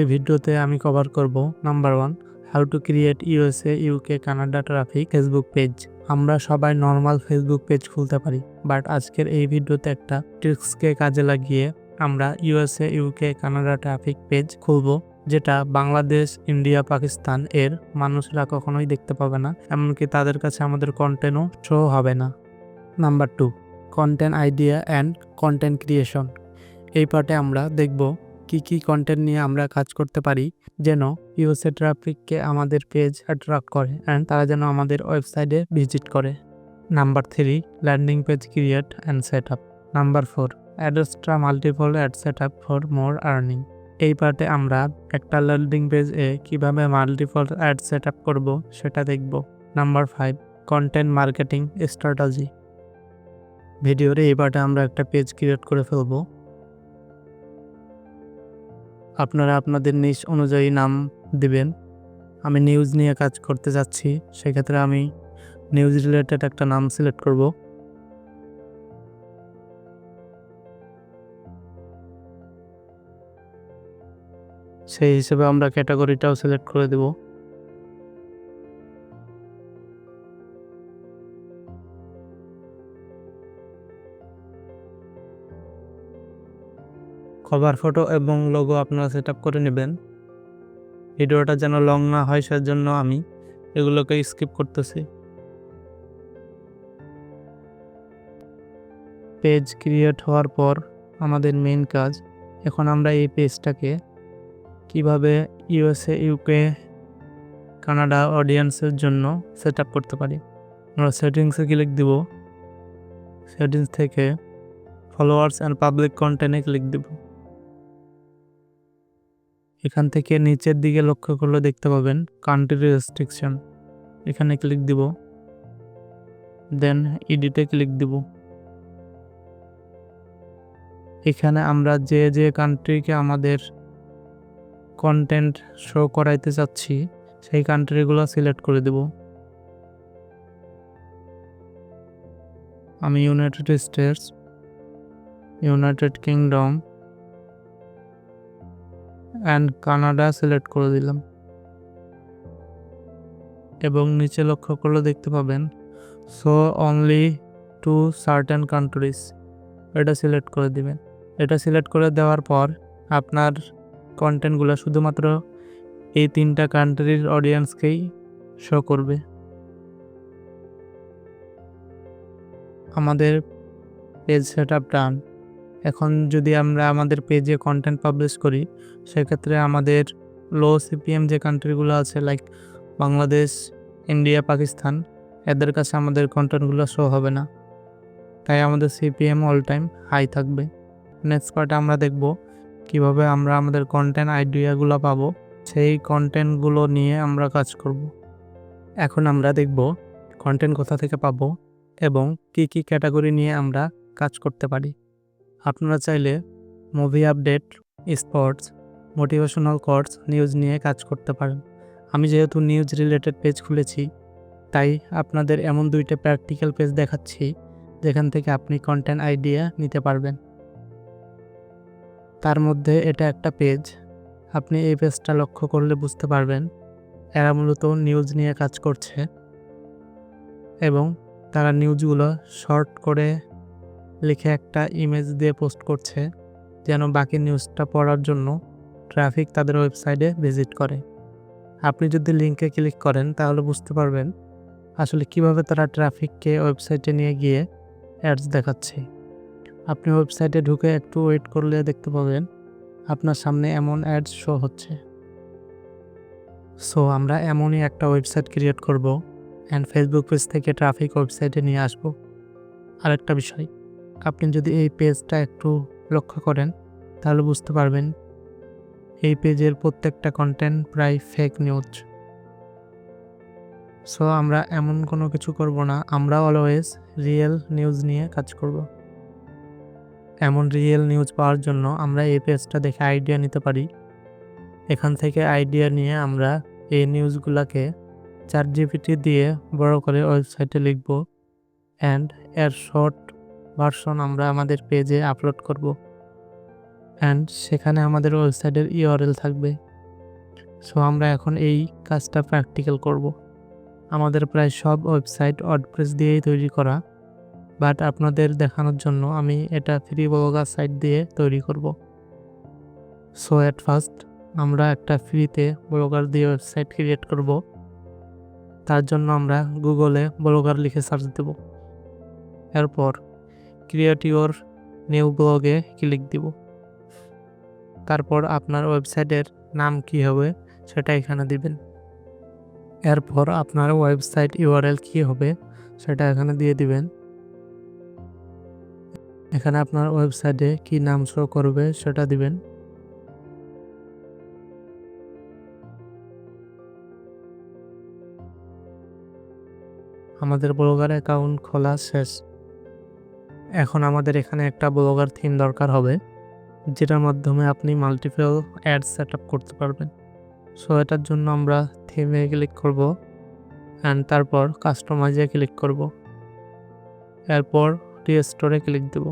এই ভিডিওতে আমি কভার করব number 1 how to create USA UK Canada traffic Facebook page. আমরা সবাই নর্মাল ফেসবুক পেজ খুলতে পারি, বাট আজকের এই ভিডিওতে একটা ট্রিক্সকে কাজে লাগিয়ে আমরা USA UK Canada traffic page খুলব, যেটা বাংলাদেশ, ইন্ডিয়া, পাকিস্তান এর মানুষরা কখনোই দেখতে পাবে না, এমনকি তাদের কাছে আমাদের কন্টেন্টও শো হবে না। Number 2 content idea and content creation. এই পার্টে আমরা দেখব কি কন্টেন্ট নিয়ে আমরা কাজ করতে পারি যেন ইউএসএ ট্রাফিককে আমাদের পেজ অ্যাট্রাক্ট করে অ্যান্ড তারা যেন আমাদের ওয়েবসাইটে ভিজিট করে। Number 3 landing page create and set up. Number 4 Adsterra multiple ad set up for more earning. এই পার্টে আমরা একটা ল্যান্ডিং পেজে কিভাবে মাল্টিপল অ্যাড সেট আপ করবো সেটা দেখব। Number 5 content marketing strategy. ভিডিওর এই পার্টে আমরা একটা পেজ ক্রিয়েট করে ফেলবো। আপনারা আপনাদের নিশ অনুযায়ী নাম দিবেন। আমি নিউজ নিয়ে কাজ করতে যাচ্ছি, সেক্ষেত্রে আমি নিউজ রিলেটেড একটা নাম সিলেক্ট করব। সেই হিসেবে আমরা ক্যাটাগরিটাও সিলেক্ট করে দেব। কভার ফটো এবং লোগো আপনারা সেট আপ করে নেবেন। ভিডিওটা যেন লং না হয় সেজন্য আমি এগুলোকে স্কিপ করতেছি। পেজ ক্রিয়েট হওয়ার পর আমাদের মেইন কাজ, এখন আমরা এই পেজটাকে কিভাবে ইউএসএ ইউকে কানাডা অডিয়েন্সের জন্য সেট আপ করতে পারি। আমরা সেটিংসে ক্লিক দিব। সেটিংস থেকে ফলোয়ার্স অ্যান্ড পাবলিক কন্টেন্টে ক্লিক দিব। এখান থেকে নিচের দিকে লক্ষ্য করলে দেখতে পাবেন কান্ট্রি রেস্ট্রিকশন, এখানে ক্লিক দিব। দেন এডিটে ক্লিক দিব। এখানে আমরা যে কান্ট্রিকে আমাদের কন্টেন্ট শো করাইতে চাচ্ছি সেই কান্ট্রিগুলো সিলেক্ট করে দেব। আমি United states, United kingdom and Canada select করে দিলাম এবং নিচে লক্ষ্য করলে দেখতে পাবেন show only to certain countries, এটা সিলেক্ট করে দিবেন। এটা সিলেক্ট করে দেওয়ার পর আপনার কন্টেন্টগুলো শুধুমাত্র এই 3টা কান্ট্রির অডিয়েন্সকেই শো করবে। আমাদের পেজ সেট আপ ডান। এখন যদি আমরা আমাদের পেজে কন্টেন্ট পাবলিশ করি, সেক্ষেত্রে আমাদের লো সিপিএম যে কান্ট্রিগুলো আছে লাইক বাংলাদেশ, ইন্ডিয়া, পাকিস্তান, এদের কাছে আমাদের কন্টেন্টগুলো শো হবে না, তাই আমাদের সিপিএম অল টাইম হাই থাকবে। নেক্সট পার্টে আমরা দেখব কিভাবে আমরা আমাদের কন্টেন্ট আইডিয়াগুলো পাবো, সেই কন্টেন্টগুলো নিয়ে আমরা কাজ করব। এখন আমরা দেখব কন্টেন্ট কোথা থেকে পাবো এবং কি ক্যাটাগরি নিয়ে আমরা কাজ করতে পারি। আপনারা চাইলে movie update, sports, motivational quotes, news নিয়ে কাজ করতে পারেন। আমি যেহেতু নিউজ রিলেটেড পেজ খুলেছি, তাই আপনাদের এমন 2টা প্র্যাকটিক্যাল পেজ দেখাচ্ছি যেখান থেকে আপনি কন্টেন্ট আইডিয়া নিতে পারবেন। তার মধ্যে এটা একটা পেজ, আপনি এই পেজটা লক্ষ্য করলে বুঝতে পারবেন এরা মূলত নিউজ নিয়ে কাজ করছে এবং তারা নিউজগুলো শর্ট করে লিখে একটা ইমেজ দিয়ে পোস্ট করছে যেন বাকি নিউজটা পড়ার জন্য ট্রাফিক তাদের ওয়েবসাইটে ভিজিট করে। আপনি যদি লিঙ্কে ক্লিক করেন তাহলে বুঝতে পারবেন আসলে কিভাবে তারা ট্রাফিককে ওয়েবসাইটে নিয়ে গিয়ে অ্যাডস দেখাচ্ছে। আপনি ওয়েবসাইটে ঢুকে একটু ওয়েট করলে দেখতে পাবেন আপনার সামনে এমন অ্যাডস শো হচ্ছে। সো আমরা এমনই একটা ওয়েবসাইট ক্রিয়েট করব অ্যান্ড ফেসবুক পেজ থেকে ট্রাফিক ওয়েবসাইটে নিয়ে আসব। আরেকটা বিষয়, আপনি যদি এই পেজটা একটু লক্ষ্য করেন তাহলে বুঝতে পারবেন এই পেজের প্রত্যেকটা কন্টেন্ট প্রায় ফেক নিউজ। সো আমরা এমন কোনো কিছু করব না, আমরা অলওয়েজ রিয়েল নিউজ নিয়ে কাজ করব। এমন রিয়েল নিউজ পাওয়ার জন্য আমরা এই পেজটা দেখে আইডিয়া নিতে পারি। এখান থেকে আইডিয়া নিয়ে আমরা এই নিউজগুলোকে ChatGPT দিয়ে বড় করে ওয়েবসাইটে লিখব অ্যান্ড এর শর্ট ভার্সন আমরা আমাদের পেজে আপলোড করব অ্যান্ড সেখানে আমাদের ওয়েবসাইটের ইউআরএল থাকবে। সো আমরা এখন এই কাজটা প্র্যাকটিক্যাল করব। আমাদের প্রায় সব ওয়েবসাইট ওয়ার্ডপ্রেস দিয়েই তৈরি করা, বাট আপনাদের দেখানোর জন্য আমি এটা ফ্রি ব্লগার সাইট দিয়ে তৈরি করব। সো অ্যাট ফার্স্ট আমরা একটা ফ্রিতে ব্লগার দিয়ে ওয়েবসাইট ক্রিয়েট করব। তার জন্য আমরা গুগলে ব্লগার লিখে সার্চ দেব। এরপর ক্রিয়েট ইউর নিউ ব্লগে ক্লিক দিব। তারপর আপনার ওয়েবসাইটের নাম কী হবে সেটা এখানে দিবেন। এরপর আপনার ওয়েবসাইট ইউআরএল কী হবে সেটা এখানে দিয়ে দিবেন। এখানে আপনার ওয়েবসাইটে কি নাম শো করবে সেটা দিবেন। আমাদের ব্লগার অ্যাকাউন্ট খোলা শেষ। এখন আমাদের এখানে একটা ব্লগার থিম দরকার হবে, যেটার মাধ্যমে আপনি মাল্টিপল অ্যাড সেট আপ করতে পারবেন। সো এটার জন্য আমরা থিমে ক্লিক করব অ্যান্ড তারপর কাস্টমাইজে ক্লিক করব। এরপর রিস্টোরে ক্লিক দেব।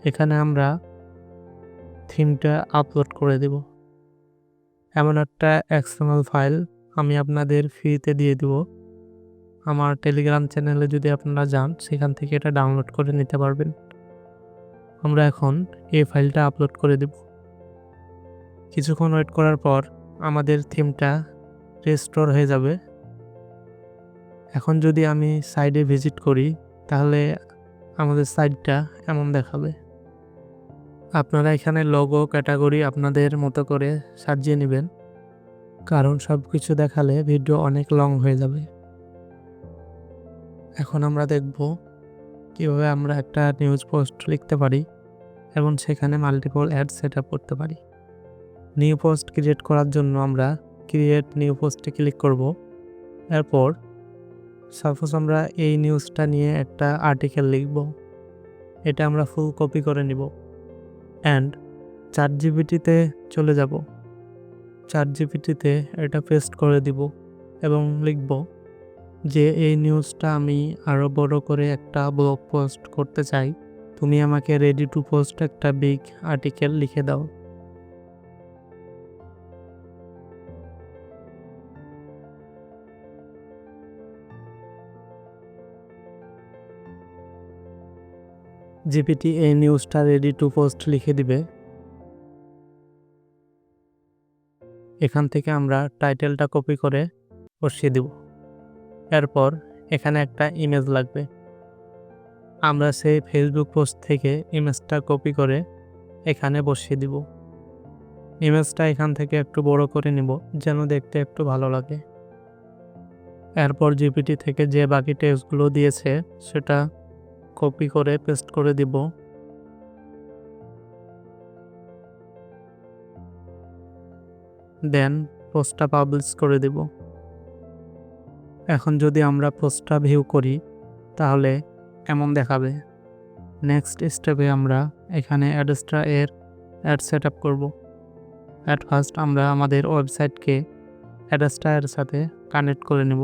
এখানে আমরা থিমটা আপলোড করে দেব। এমন একটা এক্সএমএল ফাইল আমি আপনাদের ফ্রিতে দিয়ে দেব। আমার টেলিগ্রাম চ্যানেলে যদি আপনারা যান সেখান থেকে এটা ডাউনলোড করে নিতে পারবেন। আমরা এখন এই ফাইলটা আপলোড করে দেব। কিছুক্ষণ ওয়েট করার পর আমাদের থিমটা রিস্টোর হয়ে যাবে। এখন যদি আমি সাইডে ভিজিট করি তাহলে আমাদের সাইটটা এমন দেখাবে। আপনারা এখানে লোগো ক্যাটাগরি আপনাদের মতো করে সাজিয়ে নেবেন, কারণ সব কিছু দেখালে ভিডিও অনেক লং হয়ে যাবে। এখন আমরা দেখব কীভাবে আমরা একটা নিউজ পোস্ট লিখতে পারি এবং সেখানে মাল্টিপল অ্যাড সেট আপ করতে পারি। নিউ পোস্ট ক্রিয়েট করার জন্য আমরা ক্রিয়েট নিউ পোস্টে ক্লিক করব। এরপর সাপোজ আমরা এই নিউজটা নিয়ে একটা আর্টিকেল লিখব। এটা আমরা ফুল কপি করে নিব অ্যান্ড চ্যাটজিপিটিতে চলে যাব। চ্যাটজিপিটিতে এটা পেস্ট করে দিব এবং লিখব যে এই নিউজটা আমি আরও বড় করে একটা ব্লগ পোস্ট করতে চাই, তুমি আমাকে রেডি টু পোস্ট একটা বিগ আর্টিকেল লিখে দাও। জিপিটি এই নিউজটা রেডি টু পোস্ট লিখে দিবে। এখান থেকে আমরা টাইটেলটা কপি করে বসিয়ে দেব। এরপর এখানে একটা ইমেজ লাগবে। আমরা সেই ফেসবুক পোস্ট থেকে ইমেজটা কপি করে এখানে বসিয়ে দিব। ইমেজটা এখান থেকে একটু বড় করে নিব যেন দেখতে একটু ভালো লাগে। এরপর জিপিটি থেকে যে বাকি টেক্সটগুলো দিয়েছে সেটা কপি করে পেস্ট করে দিব। দেন পোস্টটা পাবলিশ করে দেব। এখন যদি আমরা পোস্টটা ভিউ করি তাহলে এমন দেখাবে। নেক্সট স্টেপে আমরা এখানে অ্যাডস্ট্রা এর অ্যাড সেট আপ করবো। অ্যাট ফার্স্ট আমরা আমাদের ওয়েবসাইটকে অ্যাডস্ট্রা এর সাথে কানেক্ট করে নেব।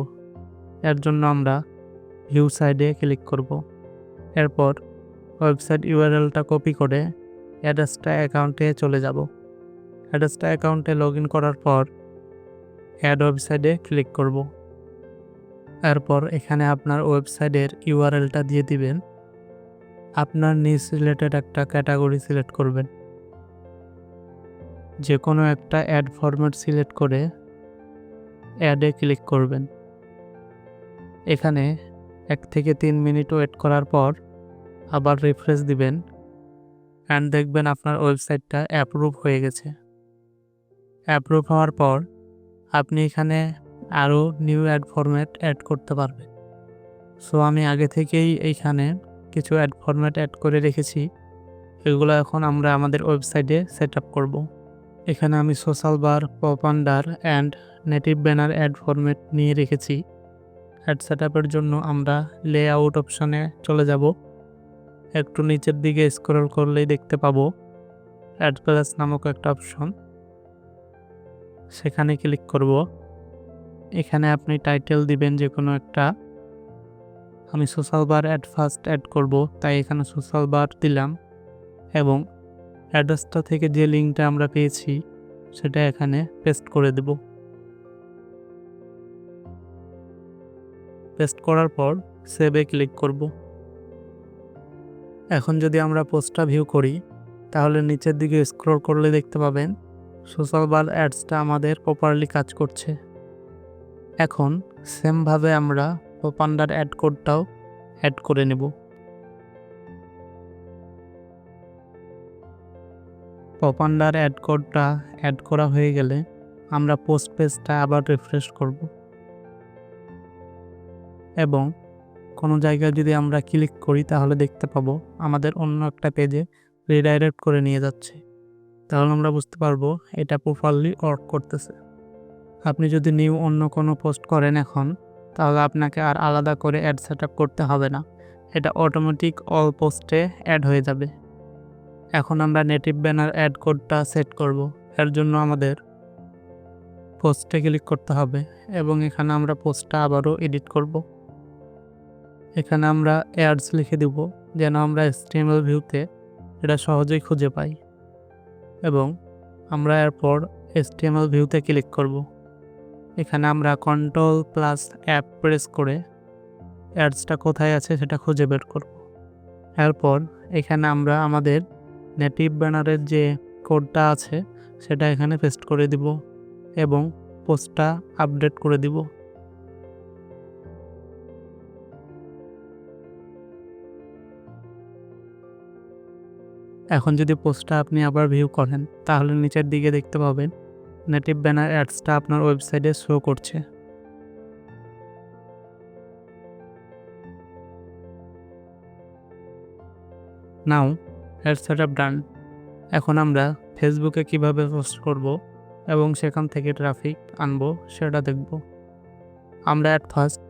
এর জন্য আমরা ভিউ সাইডে ক্লিক করব। এরপর ওয়েবসাইট ইউআরএলটা কপি করে অ্যাডস্ট্রা অ্যাকাউন্টে চলে যাব। অ্যাডস্ট্রা অ্যাকাউন্টে লগ ইন করার পর অ্যাড ওয়েবসাইটে ক্লিক করব। এরপর এখানে আপনার ওয়েবসাইটের ইউআরএলটা দিয়ে দিবেন। আপনার নিজ রিলেটেড একটা ক্যাটাগরি সিলেক্ট করবেন। যে কোনো একটা অ্যাড ফরম্যাট সিলেক্ট করে অ্যাডে ক্লিক করবেন। এখানে 1 থেকে 3 মিনিট ওয়েট করার পর আবার রিফ্রেশ দিবেন অ্যান্ড দেখবেন আপনার ওয়েবসাইটটা অ্যাপ্রুভ হয়ে গেছে। অ্যাপ্রুভ হওয়ার পর আপনি এখানে আরও নিউ অ্যাড ফরম্যাট অ্যাড করতে পারবেন। সো আমি আগে থেকেই এইখানে কিছু অ্যাড ফরম্যাট অ্যাড করে রেখেছি, এগুলো এখন আমরা আমাদের ওয়েবসাইটে সেট আপ করব। এখানে আমি social bar, pop under and native banner ad format নিয়ে রেখেছি। অ্যাড সেট আপের জন্য আমরা লেআউট অপশনে চলে যাব। একটু নিচের দিকে স্ক্রল করলেই দেখতে পাবো অ্যাড প্লাস নামক একটা অপশন, সেখানে ক্লিক করব। এখানে আপনি টাইটেল দিবেন যে কোনো একটা। আমি social bar ad first ad করব, তাই এখানে সোশ্যাল বার দিলাম এবং অ্যাড্রেসটা থেকে যে লিঙ্কটা আমরা পেয়েছি সেটা এখানে পেস্ট করে দেব। পেস্ট করার পর সেভে ক্লিক করব। এখন যদি আমরা পোস্টটা ভিউ করি তাহলে নিচের দিকে স্ক্রল করলে দেখতে পাবেন সোশ্যাল বার অ্যাডসটা আমাদের প্রপারলি কাজ করছে। এখন সেমভাবে আমরা পপান্ডার অ্যাড কোডটাও অ্যাড করে নেব। পপান্ডার অ্যাড কোডটা অ্যাড করা হয়ে গেলে আমরা পোস্ট পেজটা আবার রিফ্রেশ করব এবং কোনো জায়গায় যদি আমরা ক্লিক করি তাহলে দেখতে পাবো আমাদের অন্য একটা পেজে রিডাইরেক্ট করে নিয়ে যাচ্ছে। তাহলে আমরা বুঝতে পারবো এটা প্রপারলি ওয়ার্ক করতেছে। আপনি যদি নিউ অন্য কোনো পোস্ট করেন এখন, তাহলে আপনাকে আর আলাদা করে অ্যাড সেট আপ করতে হবে না, এটা অটোমেটিক অল পোস্টে অ্যাড হয়ে যাবে। এখন আমরা নেটিভ ব্যানার অ্যাড কোডটা সেট করব। এর জন্য আমাদের পোস্টে ক্লিক করতে হবে এবং এখানে আমরা পোস্টটা আবারও এডিট করব। এখানে আমরা অ্যাডস লিখে দেব যেন আমরা HTML ভিউতে এটা সহজেই খুঁজে পাই এবং আমরা এরপর HTML ভিউতে ক্লিক করব। এখানে আমরা Ctrl+F প্রেস করে অ্যাডসটা কোথায় আছে সেটা খুঁজে বের করব। এরপর এখানে আমরা আমাদের নেটিভ ব্যানারের যে কোডটা আছে সেটা এখানে পেস্ট করে দিব এবং পোস্টটা আপডেট করে দিব। এখন যদি পোস্টটা আপনি আবার ভিউ করেন তাহলে নিচের দিকে দেখতে পাবেন নেটিভ ব্যানার অ্যাডসটা আপনার ওয়েবসাইটে শো করছে। নাও অ্যাড সেটআপ ডান। এখন আমরা ফেসবুকে কিভাবে পোস্ট করব এবং সেখান থেকে ট্রাফিক আনবো সেটা দেখব। আমরা অ্যাট ফার্স্ট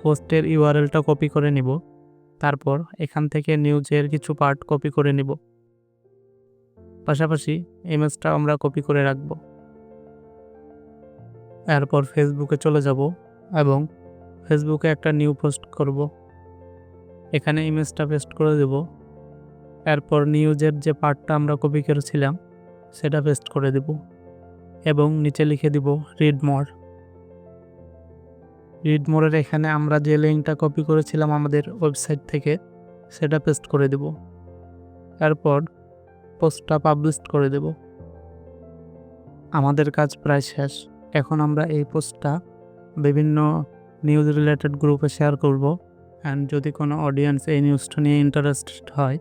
পোস্টের ইউআরএলটা কপি করে নিব, তারপর এখান থেকে নিউজের কিছু পার্ট কপি করে নিব, পাশাপাশি ইমেজটা আমরা কপি করে রাখব। এরপর ফেসবুকে চলে যাব এবং ফেসবুকে একটা নিউ পোস্ট করব। এখানে ইমেজটা পেস্ট করে দেব। এরপর নিউজের যে পার্টটা আমরা কপি করেছিলাম সেটা পেস্ট করে দেব এবং নিচে লিখে দিব রিড মোর। রিড মোরের এখানে আমরা যে লিঙ্কটা কপি করেছিলাম আমাদের ওয়েবসাইট থেকে সেটা পেস্ট করে দেব। এরপর পোস্টটা পাবলিশ করে দেব। আমাদের কাজ প্রায় শেষ। এখন আমরা এই পোস্টটা বিভিন্ন নিউজ রিলেটেড গ্রুপে শেয়ার করব। অ্যান্ড যদি কোনো অডিয়েন্স এই নিউজটা নিয়ে ইন্টারেস্টেড হয়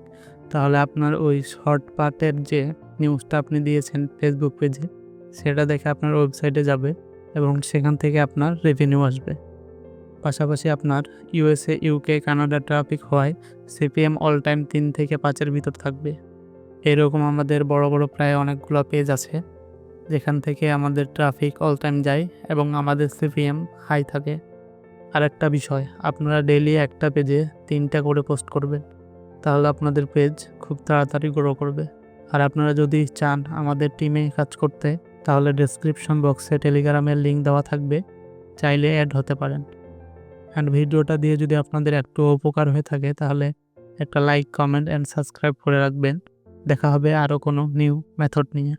তাহলে আপনার ওই শর্ট পার্টের যে নিউজটা আপনি দিয়েছেন ফেসবুক পেজে সেটা দেখে আপনার ওয়েবসাইটে যাবে এবং সেখান থেকে আপনার রেভিনিউ আসবে। পাশাপাশি আপনার USA, UK, কানাডা ট্রাফিক হওয়ায় CPM অল টাইম 3 থেকে 5-এর ভিতর থাকবে। এরকম আমাদের বড় বড় প্রায় অনেকগুলো পেজ আছে যেখান থেকে আমাদের ট্রাফিক অল টাইম যায় এবং আমাদের CPM হাই থাকে। আরেকটা বিষয়, আপনারা ডেইলি একটা পেজে 3টা করে পোস্ট করবেন, তাহলে আপনাদের পেজ খুব তাড়াতাড়ি গ্রো করবে। আর আপনারা যদি চান আমাদের টিমে কাজ করতে তাহলে ডেসক্রিপশন বক্সে টেলিগ্রামের লিঙ্ক দেওয়া থাকবে, চাইলে অ্যাড হতে পারেন। অ্যান্ড ভিডিওটা দিয়ে যদি আপনাদের একটু উপকার হয়ে থাকে তাহলে একটা লাইক, কমেন্ট অ্যান্ড সাবস্ক্রাইব করে রাখবেন। দেখা হবে আরও কোনো নিউ মেথড নিয়ে।